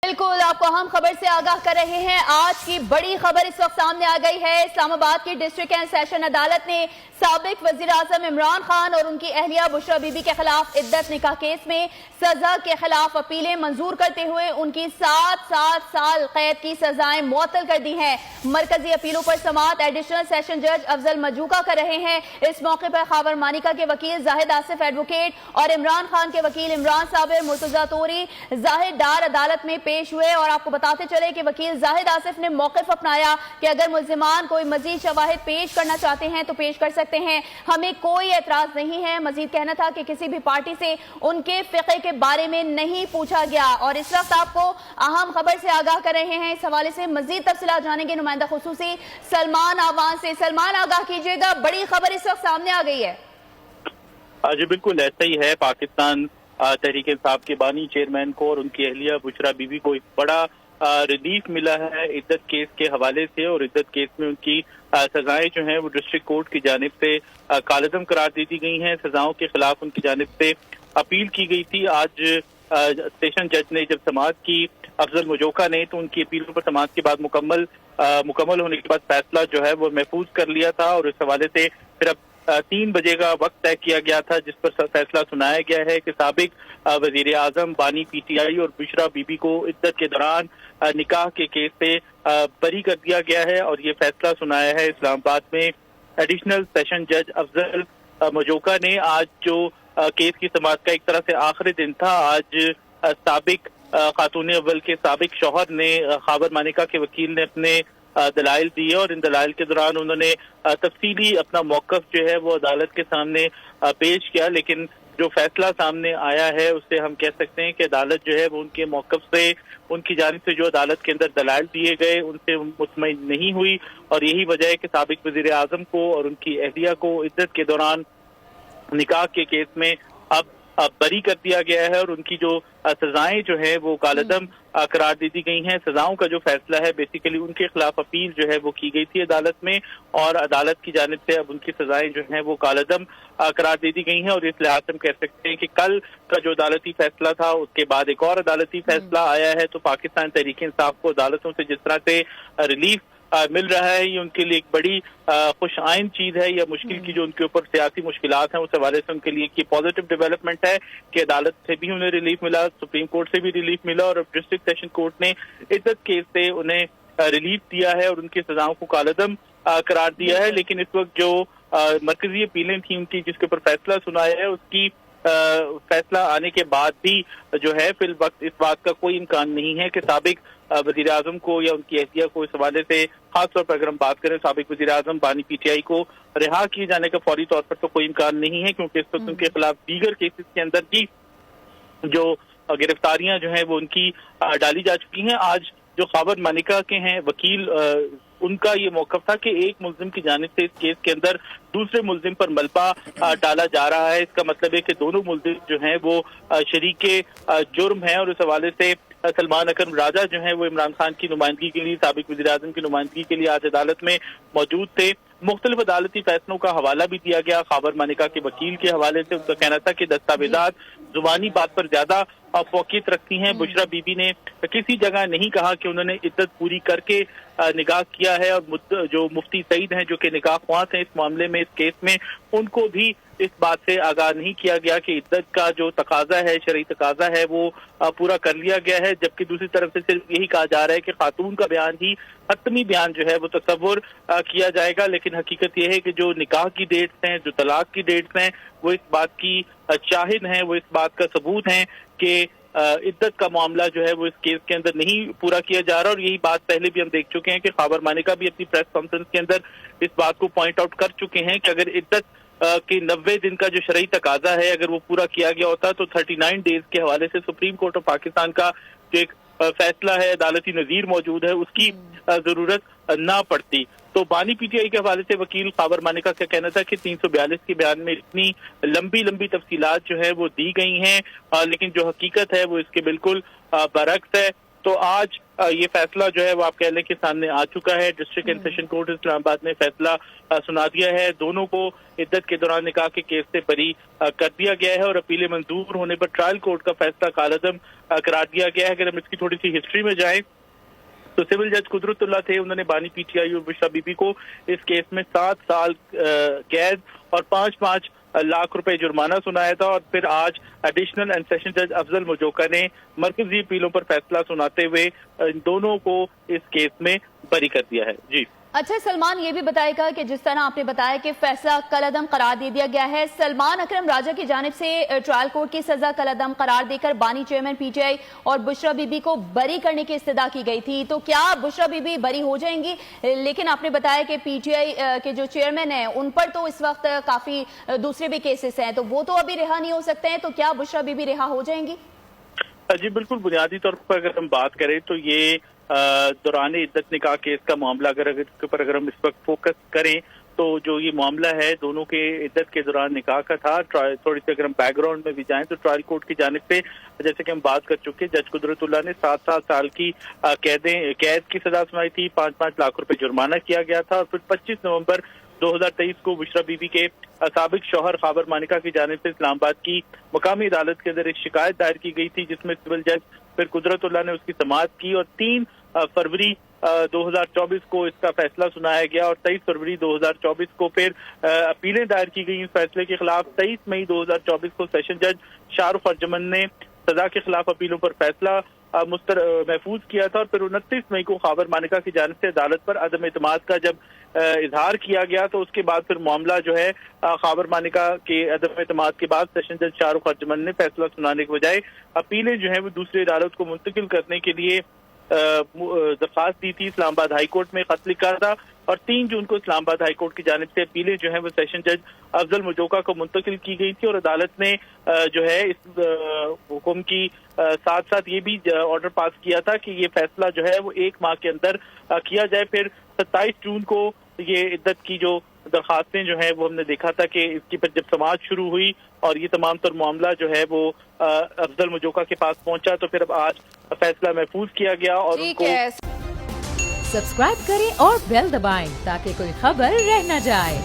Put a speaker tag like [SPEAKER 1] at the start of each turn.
[SPEAKER 1] बिल्कुल, आपको अहम खबर से आगाह कर रहे हैं। आज की बड़ी खबर इस वक्त सामने आ गई है। इस्लामाबाद की डिस्ट्रिक्ट एंड सेशन अदालत ने साबिक वजीर आजम इमरान खान और उनकी अहलिया बुशरा बीबी के खिलाफ इद्दत निकाह केस में सजा के खिलाफ अपीलें मंजूर करते हुए उनकी 7 साल कैद की सजाएं मुअत्तल कर दी हैं। मरकजी अपीलों पर समाअत एडिशनल सेशन जज अफजल मजूका कर रहे हैं। इस मौके पर खावर मानिका के वकील जाहिद आसिफ एडवोकेट और इमरान खान के वकील इमरान साबिर मुर्तजा तोरी जाहिद डार अदालत में पेश हुए। और आपको बताते चले कि वकील जाहिद आसिफ ने मौक़िफ़ अपनाया कि अगर मुल्जिमान कोई मजीद शवाहिद पेश करना चाहते हैं तो पेश कर सकते हैं, हमें कोई एतराज नहीं है। मजीद कहना था कि किसी भी पार्टी से उनके फ़िक़े के बारे में नहीं पूछा गया। और इस वक्त आपको अहम खबर से आगाह कर रहे हैं। इस हवाले से मजीद तफसीलात जानेंगे नुमाइंदा खुसूसी सलमान आवान से। सलमान, आगाह कीजिएगा, बड़ी खबर इस वक्त सामने आ गई है।
[SPEAKER 2] जी बिल्कुल ऐसा ही है। पाकिस्तान तहरीक इंसाफ के बानी चेयरमैन को और उनकी अहलिया बुशरा बीबी को एक बड़ा रिलीफ मिला है इद्दत केस के हवाले से। और इद्दत केस में उनकी सजाएं जो हैं वो डिस्ट्रिक्ट कोर्ट की जानिब से कालअदम करार दे दी गई हैं। सजाओं के खिलाफ उनकी जानिब से अपील की गई थी। आज सेशन जज ने जब समाअत की अफजल मजूका ने, तो उनकी अपीलों पर समाअत के बाद मुकम्मल होने के बाद फैसला जो है वो महफूज कर लिया था। और इस हवाले से फिर अब 3 बजे का वक्त तय किया गया था जिस पर फैसला सुनाया गया है कि साबिक वजीर आजम बानी पीटीआई और बुशरा बीबी को इद्दत के दौरान निकाह के केस से बरी कर दिया गया है। और ये फैसला सुनाया है इस्लामाबाद में एडिशनल सेशन जज अफजल मजूका ने। आज जो केस की समाअत का एक तरह से आखिरी दिन था, आज साबिक खातून अव्वल के साबिक शौहर ने, खावर मानिका के वकील ने अपने दलाइल दिए और इन दलाइल के दौरान उन्होंने तफसीली अपना मौक़िफ़ जो है वो अदालत के सामने पेश किया। लेकिन जो फैसला सामने आया है उससे हम कह सकते हैं कि अदालत जो है वो उनके मौक़िफ़ से, उनकी जानिब से जो अदालत के अंदर दलाइल दिए गए उनसे मुतमईन नहीं हुई। और यही वजह है कि साबिक वज़ीर आज़म को और उनकी अहलिया को इद्दत के दौरान निकाह के केस में अब बरी कर दिया गया है। और उनकी जो सजाएं जो है वो कालअदम करार दे दी गई हैं। सजाओं का जो फैसला है बेसिकली उनके खिलाफ अपील जो है वो की गई थी अदालत में, और अदालत की जानिब से अब उनकी सजाएं जो हैं वो कालअदम करार दे दी गई हैं। और इस लिहाज से हम कह सकते हैं कि कल का जो अदालती फैसला था उसके बाद एक और अदालती फैसला आया है। तो पाकिस्तान तहरीक इंसाफ को अदालतों से जिस तरह से रिलीफ मिल रहा है, ये उनके लिए एक बड़ी खुश आइन चीज है। या मुश्किल की जो उनके ऊपर सियासी मुश्किलात हैं उस हवाले से उनके लिए पॉजिटिव डेवलपमेंट है कि अदालत से भी उन्हें रिलीफ मिला, सुप्रीम कोर्ट से भी रिलीफ मिला, और अब डिस्ट्रिक्ट सेशन कोर्ट ने इद्दत केस से उन्हें रिलीफ दिया है और उनकी सजाओं को कालअदम करार दिया है। लेकिन इस वक्त जो मरकजी अपीलें थी उनकी जिसके ऊपर फैसला सुनाया है, उसकी फैसला आने के बाद भी जो है फिल वक्त इस बात का कोई इम्कान नहीं है कि साबिक वज़ीर आज़म को या उनकी अहलिया को इस हवाले से, खास तौर पर अगर हम बात करें साबिक वज़ीर आज़म बानी पीटीआई को रिहा किए जाने का फौरी तौर पर तो कोई इम्कान नहीं है, क्योंकि इस वक्त उनके खिलाफ दीगर केसेस के अंदर की जो गिरफ्तारियां जो हैं वो उनकी डाली जा चुकी हैं। आज जो खावर मानिका के हैं वकील, उनका ये मौक़िफ़ था कि एक मुल्जिम की जानिब से इस केस के अंदर दूसरे मुल्जिम पर मलबा डाला जा रहा है। इसका मतलब है कि दोनों मुल्जिम जो हैं वो शरीके जुर्म हैं। और इस हवाले से सलमान अकरम राजा जो हैं वो इमरान खान की नुमाइंदगी के लिए, साबिक वज़ीर आज़म की नुमाइंदगी के लिए आज अदालत में मौजूद थे। मुख्तलिफ अदालती फैसलों का हवाला भी दिया गया। खावर मानिका के वकील के हवाले से उनका कहना था कि दस्तावेजात जुबानी बात पर ज्यादा फौकियत रखती हैं। बुशरा बीबी ने किसी जगह नहीं कहा कि उन्होंने इद्दत पूरी करके निकाह किया है। और जो मुफ्ती सईद हैं जो कि निकाह ख्वां हैं इस मामले में, इस केस में, उनको भी इस बात से आगाह नहीं किया गया कि इद्दत का जो तकाजा है, शरई तकाजा है, वो पूरा कर लिया गया है। जबकि दूसरी तरफ से सिर्फ यही कहा जा रहा है कि खातून का बयान ही हतमी बयान जो है वो तसव्वुर किया जाएगा। लेकिन हकीकत यह है कि जो निकाह की डेट्स हैं, जो तलाक की डेट्स हैं, वो इस बात की शाहिद हैं, वो इस बात का सबूत हैं कि इद्दत का मामला जो है वो इस केस के अंदर नहीं पूरा किया जा रहा। और यही बात पहले भी हम देख चुके हैं कि खावर मानिका भी अपनी प्रेस कॉन्फ्रेंस के अंदर इस बात को पॉइंट आउट कर चुके हैं कि अगर इद्दत के 90 दिन का जो शरई तकाजा है अगर वो पूरा किया गया होता तो 39 डेज के हवाले से सुप्रीम कोर्ट ऑफ पाकिस्तान का जो एक फैसला है, अदालती नजीर मौजूद है, उसकी जरूरत ना पड़ती। तो बानी पीटीआई के हवाले से वकील खावर मानिका का कहना था कि 342 के बयान में इतनी लंबी तफसीलात जो है वो दी गई हैं, लेकिन जो हकीकत है वो इसके बिल्कुल बरक्स है। तो आज ये फैसला जो है वो आप कह लें कि सामने आ चुका है। District and session court Islamabad ने फैसला सुना दिया है। दोनों को इद्दत के दौरान निकाह के केस से बरी कर दिया गया है और अपीलें मंजूर होने पर ट्रायल कोर्ट का फैसला कालअदम करार दिया गया है। अगर हम इसकी थोड़ी सी हिस्ट्री में जाएं तो सिविल जज कुदरतुल्लाह थे, उन्होंने बानी पीटीआई और बुशरा बीबी को इस केस में 7 साल कैद और 5-5 लाख रुपए जुर्माना सुनाया था और फिर आज एडिशनल एंड सेशन जज अफजल मुजोका ने मरकजी अपीलों पर फैसला सुनाते हुए इन दोनों को इस केस में बरी कर दिया है। जी
[SPEAKER 1] अच्छा सलमान, ये भी बताएगा कि जिस तरह आपने बताया कि फैसला कलअदम करार दे दिया गया है, सलमान अकरम राजा की जानिब से ट्रायल कोर्ट की सजा कलअदम करार देकर बानी चेयरमैन पीटीआई और बुशरा बीबी को बरी करने की इस्तदा की गई थी, तो क्या बुशरा बीबी बरी हो जाएंगी? लेकिन आपने बताया कि पीटीआई के जो चेयरमैन हैं उन पर तो इस वक्त काफी दूसरे भी केसेस हैं, तो वो तो अभी रिहा नहीं हो सकते हैं, तो क्या बुशरा बीबी रिहा हो जाएंगी?
[SPEAKER 2] जी बिल्कुल, बुनियादी तौर पर अगर हम बात करें तो ये दौरान इद्दत निकाह केस का मामला अगर हम इस वक्त फोकस करें तो जो ये मामला है दोनों के इद्दत के दौरान निकाह का था। थोड़ी सी अगर हम बैकग्राउंड में भी जाएं तो ट्रायल कोर्ट की जानिब से जैसे कि हम बात कर चुके हैं, जज कुदरतुल्लाह ने 7 साल की कैद की सजा सुनाई थी, 5-5 लाख रुपए जुर्माना किया गया था और फिर 25 नवंबर 2023 को बुशरा बीबी के साबिक शौहर खाबर मानिका की जानिब से इस्लामाबाद की मकामी अदालत के अंदर एक शिकायत दायर की गई थी, जिसमें सिविल जज फिर कुदरतुल्लाह ने उसकी समाअत की और 3 फरवरी 2024 को इसका फैसला सुनाया गया और 23 फरवरी 2024 को फिर अपीलें दायर की गई इस फैसले के खिलाफ। 23 मई 2024 को सेशन जज शाहरुख अर्जमन ने सजा के खिलाफ अपीलों पर फैसला महफूज किया था और फिर 29 मई को खाबर मानिका की जानिब से अदालत पर अदम एतमाद का जब इजहार किया गया तो उसके बाद फिर मामला जो है खाबर मानिका के अदम एतमाद के बाद सेशन जज शाहरुख अर्जमन ने फैसला सुनाने के बजाय अपीलें जो है वो दूसरी अदालत को मुंतकिल करने के लिए दरख्वास्त दी थी। इस्लामाबाद हाई कोर्ट में खत लिखा था और 3 जून को इस्लामाबाद हाई कोर्ट की जानिब से अपीलें जो है वो सेशन जज अफजल मुजोका को मुंतकिल की गई थी और अदालत ने जो है इस हुक्म की साथ साथ ये भी ऑर्डर पास किया था कि ये फैसला जो है वो 1 माह के अंदर किया जाए। फिर 27 जून को ये इद्दत की जो दरखास्तें जो है वो हमने देखा था कि इसकी पर जब समाअत शुरू हुई और ये तमाम तर मामला जो है वो अफजल मुजोका के पास पहुंचा तो फिर अब आज फैसला महफूज किया गया और उनको
[SPEAKER 3] सब्सक्राइब करें और बेल दबाएं ताकि कोई खबर रह न जाए।